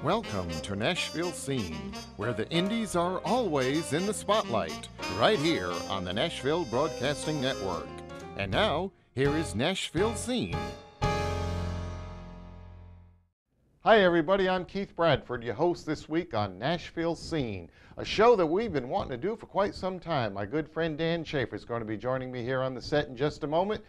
Welcome to Nashville Scene, where the indies are always in the spotlight, right here on the Nashville Broadcasting Network. And now, here is Nashville Scene. Hi everybody, I'm Keith Bradford, your host this week on Nashville Scene, a show that we've been wanting to do for quite some time. My good friend Dan Schafer is going to be joining me here on the set in just a moment.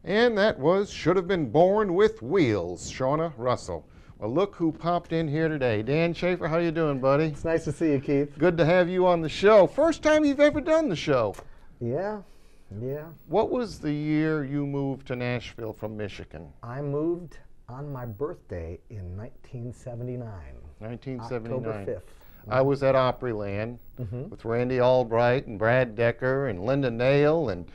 And that was Should Have Been Born with Wheels, Shauna Russell. Well, look who popped in here today. Dan Schafer, how you doing, buddy? It's nice to see you, Keith. Good to have you on the show. First time you've ever done the show. Yeah. What was the year you moved to Nashville from Michigan? I moved on my birthday in 1979. 1979. October 5th. I was at Opryland with Randy Albright and Brad Decker and Linda Nail and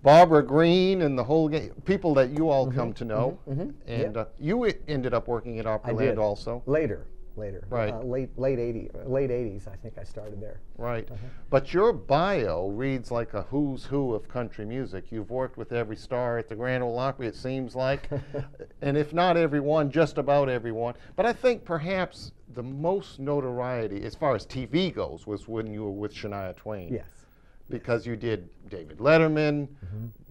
Barbara Green and the whole people that you all come to know. And you ended up working at Opryland also. Later. Right. Late 80s, I think I started there. Right. But your bio reads like a who's who of country music. You've worked with every star at the Grand Ole Opry, it seems like. And if not everyone, just about everyone. But I think perhaps the most notoriety, as far as TV goes, was when you were with Shania Twain. Yes. Because you did David Letterman,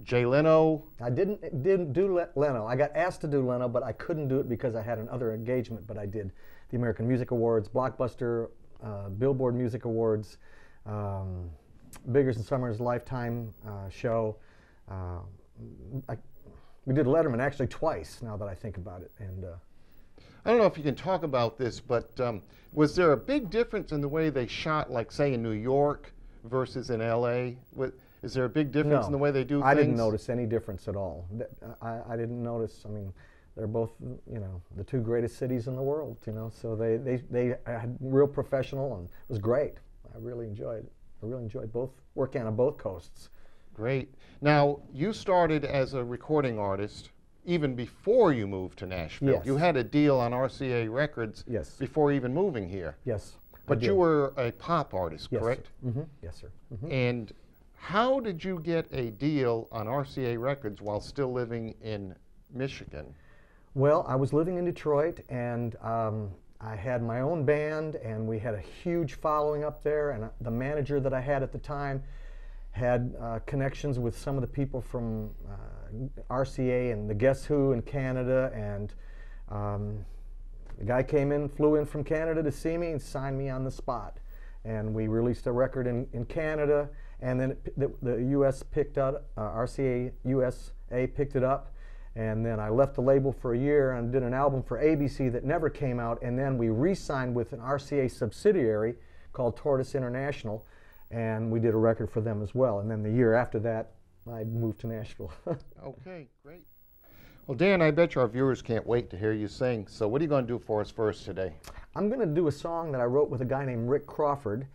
Jay Leno. I didn't do Leno. I got asked to do Leno, but I couldn't do it because I had another engagement. But I did the American Music Awards, Blockbuster, Billboard Music Awards, Biggers and Summers Lifetime show. We did Letterman actually twice, now that I think about it. And I don't know if you can talk about this, but was there a big difference in the way they shot, like say in New York versus in LA? Is there a big difference in the way they do things? I didn't notice any difference at all. I didn't notice. I mean, they're both, the two greatest cities in the world, so they had real professional, and it was great. I really enjoyed both working on both coasts. Great. Now, you started as a recording artist even before you moved to Nashville. Yes. You had a deal on RCA Records before even moving here. Yes. But you were a pop artist, correct? Yes, sir. And how did you get a deal on RCA Records while still living in Michigan? Well, I was living in Detroit, and I had my own band, and we had a huge following up there, and the manager that I had at the time had connections with some of the people from RCA and the Guess Who in Canada, and the guy flew in from Canada to see me and signed me on the spot. And we released a record in Canada, and then the U.S. picked up, RCA USA picked it up, and then I left the label for a year and did an album for ABC that never came out, and then we re-signed with an RCA subsidiary called Tortoise International, and we did a record for them as well. And then the year after that, I moved to Nashville. Okay, great. Well, Dan, I bet our viewers can't wait to hear you sing. So what are you going to do for us first today? I'm going to do a song that I wrote with a guy named Rick Crawford.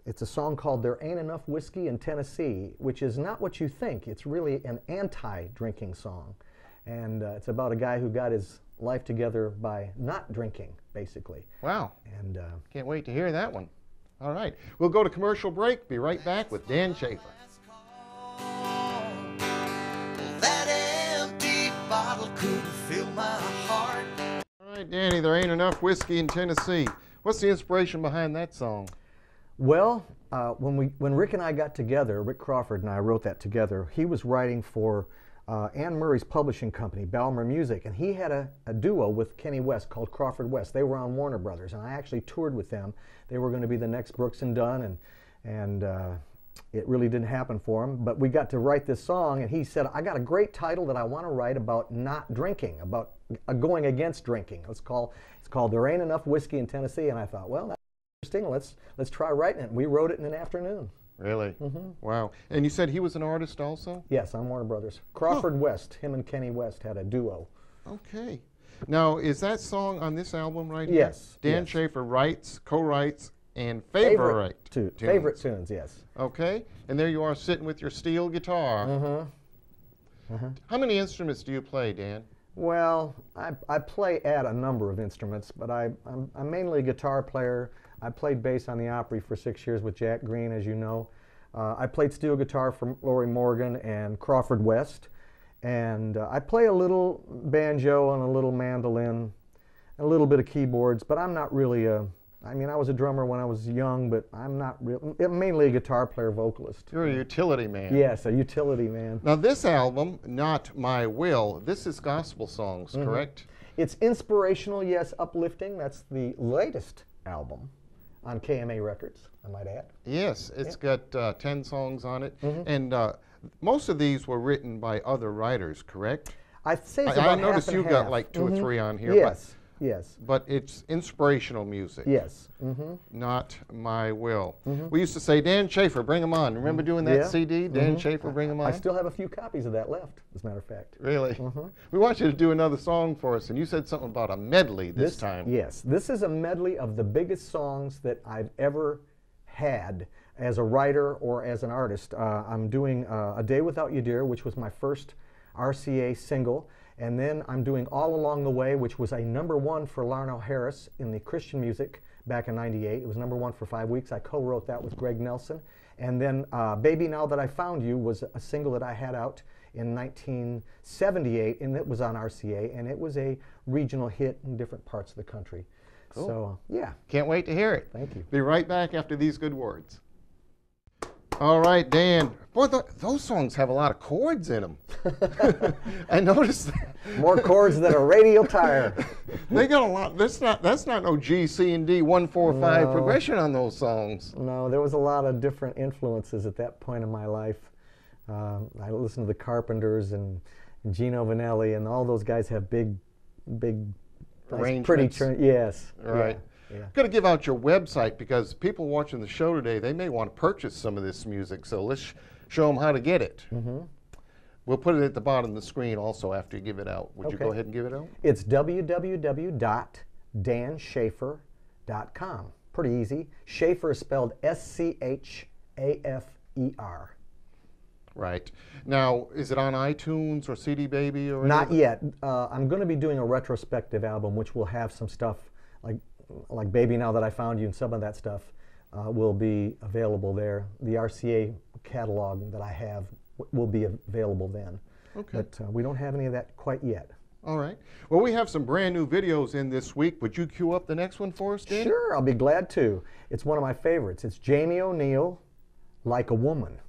It's a song called There Ain't Enough Whiskey in Tennessee, which is not what you think. It's really an anti-drinking song. And it's about a guy who got his life together by not drinking, basically. Wow. And can't wait to hear that one. All right. We'll go to commercial break. Be right back with Dan Schafer. Bottle couldn't fill my heart. All right, Danny, There Ain't Enough Whiskey in Tennessee. What's the inspiration behind that song? Well, when Rick and I got together, Rick Crawford and I wrote that together, he was writing for Ann Murray's publishing company, Balmer Music, and he had a duo with Kenny West called Crawford West. They were on Warner Brothers, and I actually toured with them. They were going to be the next Brooks and Dunn, and it really didn't happen for him, but we got to write this song, and he said, I got a great title that I want to write about not drinking, about going against drinking. It's called There Ain't Enough Whiskey in Tennessee, and I thought, well, that's interesting. Let's try writing it. We wrote it in an afternoon. Really? Wow. And you said he was an artist also? Yes, on Warner Brothers. Crawford West, him and Kenny West had a duo. Okay. Now, is that song on this album right here? Yes. Dan Schafer writes, co-writes, and favorite tunes. Favorite tunes, yes. Okay. And there you are sitting with your steel guitar. How many instruments do you play, Dan? Well, I play at a number of instruments, but I'm mainly a guitar player. I played bass on the Opry for 6 years with Jack Green, as you know. I played steel guitar for Lorrie Morgan and Crawford West. And I play a little banjo and a little mandolin. a little bit of keyboards, but I'm not really I mean, I was a drummer when I was young, but I'm not mainly a guitar player, vocalist. You're a utility man. Yes, a utility man. Now this album, Not My Will, this is gospel songs, correct? It's inspirational, yes, uplifting. That's the latest album on KMA Records, I might add. Yes, it's got 10 songs on it, and most of these were written by other writers, correct? I'd say it's I about noticed half you and got half. like 2 or 3 on here. Yes, yes. But it's inspirational music. Yes. Not My Will. We used to say, Dan Schafer, bring him on. Remember doing that Yeah. CD? Dan Schafer, bring him on? I still have a few copies of that left, as a matter of fact. Really? We want you to do another song for us, and you said something about a medley this time. Yes, this is a medley of the biggest songs that I've ever had as a writer or as an artist. I'm doing A Day Without You Dear, which was my first RCA single, and then I'm doing All Along the Way, which was a #1 for Larnell Harris in the Christian music back in '98. It was #1 for 5 weeks. I co-wrote that with Greg Nelson. And then Baby Now That I Found You was a single that I had out in 1978, and it was on RCA, and it was a regional hit in different parts of the country. Cool. So, yeah. Can't wait to hear it. Thank you. Be right back after these good words. All right, Dan. Boy, those songs have a lot of chords in them. I noticed that. More chords than a radial tire. They got a lot. That's not no G, C, and D 1, 4, 5 No. progression on those songs. No, there was a lot of different influences at that point in my life. I listened to the Carpenters and Gino Vanelli, and all those guys have big, nice, pretty. Arrangements. Yes. All right. Yeah. Got to give out your website because people watching the show today, they may want to purchase some of this music. So let's show them how to get it. We'll put it at the bottom of the screen also after you give it out. Would you Okay. go ahead and give it out? It's www.danschafer.com. Pretty easy. Schafer is spelled SCHAFER. Right. Now, is it on iTunes or CD Baby or Not anything? yet. I'm going to be doing a retrospective album, which will have some stuff like Baby Now That I Found You, and some of that stuff will be available there. The RCA catalog that I have will be available then. Okay. But we don't have any of that quite yet. All right. Well, we have some brand new videos in this week. Would you cue up the next one for us, Dan? Sure, I'll be glad to. It's one of my favorites. It's Jamie O'Neill, Like a Woman.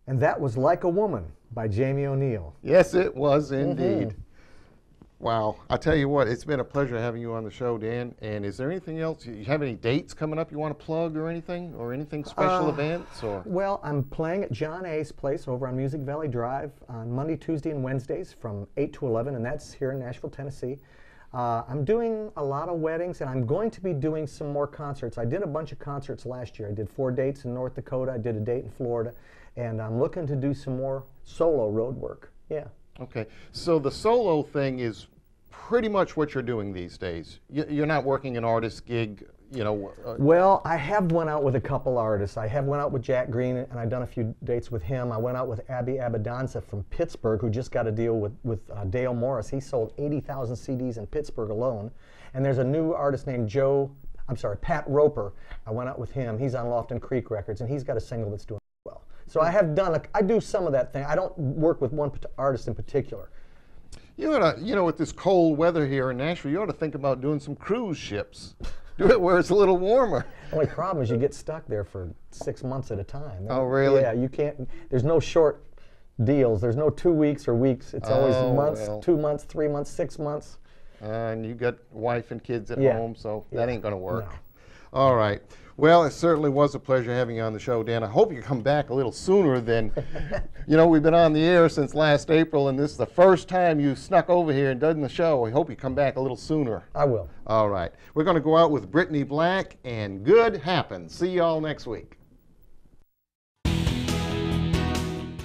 And that was Like a Woman by Jamie O'Neill. Yes, it was indeed. Wow. I tell you what, it's been a pleasure having you on the show, Dan. And is there anything else? You have any dates coming up you want to plug or anything special events? Or Well, I'm playing at John A.'s place over on Music Valley Drive on Monday, Tuesday, and Wednesdays from 8 to 11, and that's here in Nashville, Tennessee. I'm doing a lot of weddings, and I'm going to be doing some more concerts. I did a bunch of concerts last year. I did 4 dates in North Dakota. I did a date in Florida, and I'm looking to do some more solo road work. Yeah. Okay, so the solo thing is pretty much what you're doing these days. You're not working an artist gig, you know. Well, I have went out with a couple artists. I have went out with Jack Green, and I've done a few dates with him. I went out with Abby Abadanza from Pittsburgh, who just got a deal with Dale Morris. He sold 80,000 CDs in Pittsburgh alone. And there's a new artist named Pat Roper. I went out with him. He's on Lofton Creek Records, and he's got a single that's doing well. So I do some of that thing. I don't work with one artist in particular. You ought to, with this cold weather here in Nashville, you ought to think about doing some cruise ships. Do it where it's a little warmer. Only problem is you get stuck there for 6 months at a time. Oh, really? Yeah, you can't. There's no short deals. There's no 2 weeks or weeks. It's always months, well. 2 months, 3 months, 6 months. And you got wife and kids at Yeah. home, so that ain't going to work. No. All right. Well, it certainly was a pleasure having you on the show, Dan. I hope you come back a little sooner than, we've been on the air since last April, and this is the first time you snuck over here and done the show. I hope you come back a little sooner. I will. All right. We're going to go out with Brittany Black and Good Happens. See y'all next week.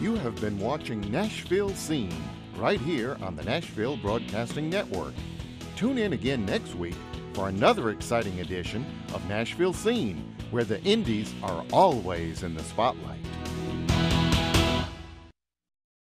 You have been watching Nashville Scene right here on the Nashville Broadcasting Network. Tune in again next week for another exciting edition of Nashville Scene, where the indies are always in the spotlight.